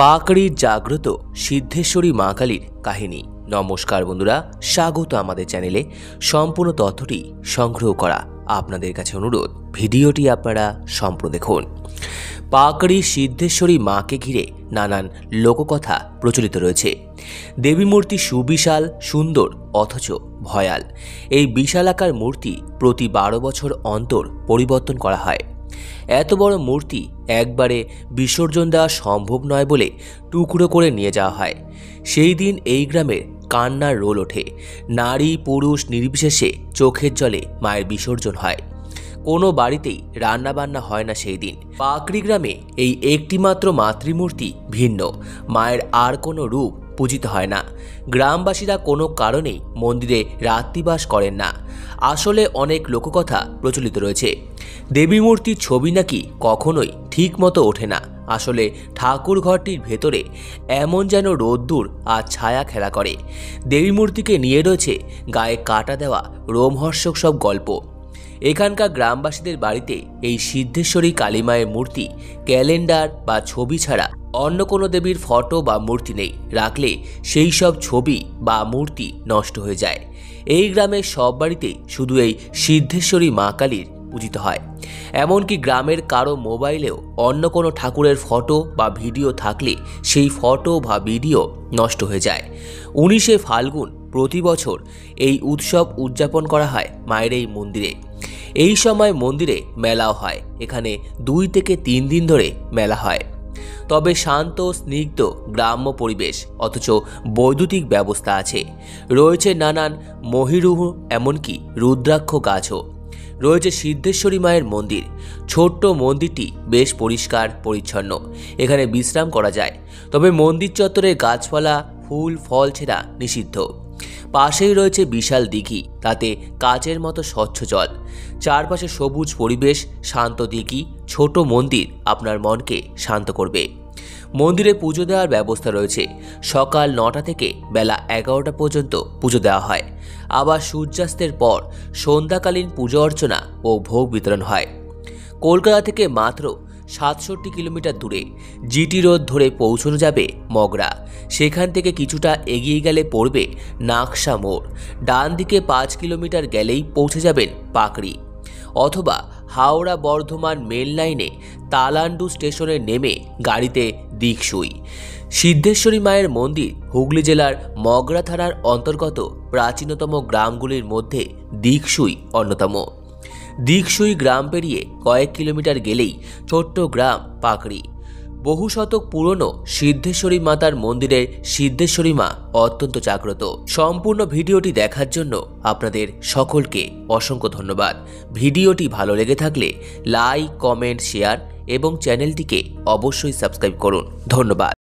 পাকড়ির জাগ্রত সিদ্ধেশ্বরী মা কালীর কাহিনী। নমস্কার বন্ধুরা, স্বাগত আমাদের চ্যানেলে। সম্পূর্ণ তথ্যটি সংগ্রহ করা আপনাদের কাছে অনুরোধ, ভিডিওটি আপনারা সম্পূর্ণ দেখুন। পাকড়ি সিদ্ধেশ্বরী মাকে ঘিরে নানান লোককথা প্রচলিত রয়েছে। দেবী মূর্তি সুবিশাল, সুন্দর অথচ ভয়াল। এই বিশালাকার মূর্তি প্রতি 12 বছর অন্তর পরিবর্তন করা হয়। এত বড় মূর্তি একবারে বিসর্জন দেওয়া সম্ভব নয় বলে টুকরো করে নিয়ে যাওয়া হয়। সেই দিন এই গ্রামের কান্নার রোল ওঠে। নারী পুরুষ নির্বিশেষে চোখের জলে মায়ের বিসর্জন হয়। কোনো বাড়িতেই রান্নাবান্না হয় না সেই দিন। পাকড়ি গ্রামে এই একটিমাত্র মাতৃমূর্তি ভিন্ন। মায়ের আর কোনো রূপ পূজিত হয় না। গ্রামবাসীরা কোনো কারণেই মন্দিরে রাত্রিবাস করেন না। আসলে অনেক লোককথা প্রচলিত রয়েছে। দেবী মূর্তির ছবি নাকি কখনোই ঠিক মতো ওঠে না। আসলে ঠাকুর ঘরটির ভেতরে এমন যেন রোদ্দুর আর ছায়া খেলা করে। দেবী মূর্তিকে নিয়ে রয়েছে গায়ে কাটা দেওয়া রোমহর্ষক সব গল্প। এখানকার গ্রামবাসীদের বাড়িতে এই সিদ্ধেশ্বরী কালীমায়ের মূর্তি, ক্যালেন্ডার বা ছবি ছাড়া অন্য কোনো দেবীর ফটো বা মূর্তি নেই। রাখলে সেই সব ছবি বা মূর্তি নষ্ট হয়ে যায়। এই গ্রামের সব বাড়িতেই শুধু এই সিদ্ধেশ্বরী মা কালীর পূজিত হয়। এমনকি গ্রামের কারো মোবাইলেও অন্য কোনো ঠাকুরের ফটো বা ভিডিও থাকলে সেই ফটো বা ভিডিও নষ্ট হয়ে যায়। 19শে ফাল্গুন প্রতি বছর এই উৎসব উদযাপন করা হয় মায়ের এই মন্দিরে। এই সময় মন্দিরে মেলাও হয়। এখানে 2 থেকে 3 দিন ধরে মেলা হয়। তবে শান্ত স্নিগ্ধ গ্রাম্য পরিবেশ, অথচ বৈদ্যুতিক ব্যবস্থা আছে। রয়েছে নানান মহিরুহ, এমনকি রুদ্রাক্ষ গাছও। রয়েছে সিদ্ধেশ্বরী মায়ের মন্দির। ছোট্ট মন্দিরটি বেশ পরিষ্কার পরিচ্ছন্ন। এখানে বিশ্রাম করা যায়। তবে মন্দির চত্বরে গাছপালা, ফুল ফল ছেঁড়া নিষিদ্ধ। পাশেই রয়েছে বিশাল দিঘি, তাতে কাচের মতো স্বচ্ছ জল। চারপাশে সবুজ পরিবেশ, শান্ত দিঘি, ছোট মন্দির আপনার মনকে শান্ত করবে। মন্দিরে পুজো দেওয়ার ব্যবস্থা রয়েছে। সকাল 9টা থেকে বেলা 11টা পর্যন্ত পুজো দেওয়া হয়। আবার সূর্যাস্তের পর সন্ধ্যাকালীন পুজো অর্চনা ও ভোগ বিতরণ হয়। কলকাতা থেকে মাত্র 67 কিলোমিটার দূরে জিটি রোড ধরে পৌঁছানো যাবে মগরা। সেখান থেকে কিছুটা এগিয়ে গেলে পড়বে নাকশা মোড়। ডান দিকে 5 কিলোমিটার গেলেই পৌঁছে যাবেন পাকড়ি। অথবা হাওড়া বর্ধমান মেল লাইনে তালান্ডু স্টেশনে নেমে গাড়িতে দিকসুই। সিদ্ধেশ্বরী মায়ের মন্দির হুগলি জেলার মগরা থানার অন্তর্গত প্রাচীনতম গ্রামগুলির মধ্যে দিকসুই অন্যতম। দিকসুই গ্রাম পেরিয়ে কয়েক কিলোমিটার গেলেই ছোট্ট গ্রাম পাকড়ি। বহু শতক পুরনো সিদ্ধেশ্বরী মাতার মন্দিরের সিদ্ধেশ্বরী মা অত্যন্ত জাগ্রত। সম্পূর্ণ ভিডিওটি দেখার জন্য আপনাদের সকলকে অসংখ্য ধন্যবাদ। ভিডিওটি ভালো লেগে থাকলে লাইক, কমেন্ট, শেয়ার এবং চ্যানেলটিকে অবশ্যই সাবস্ক্রাইব করুন। ধন্যবাদ।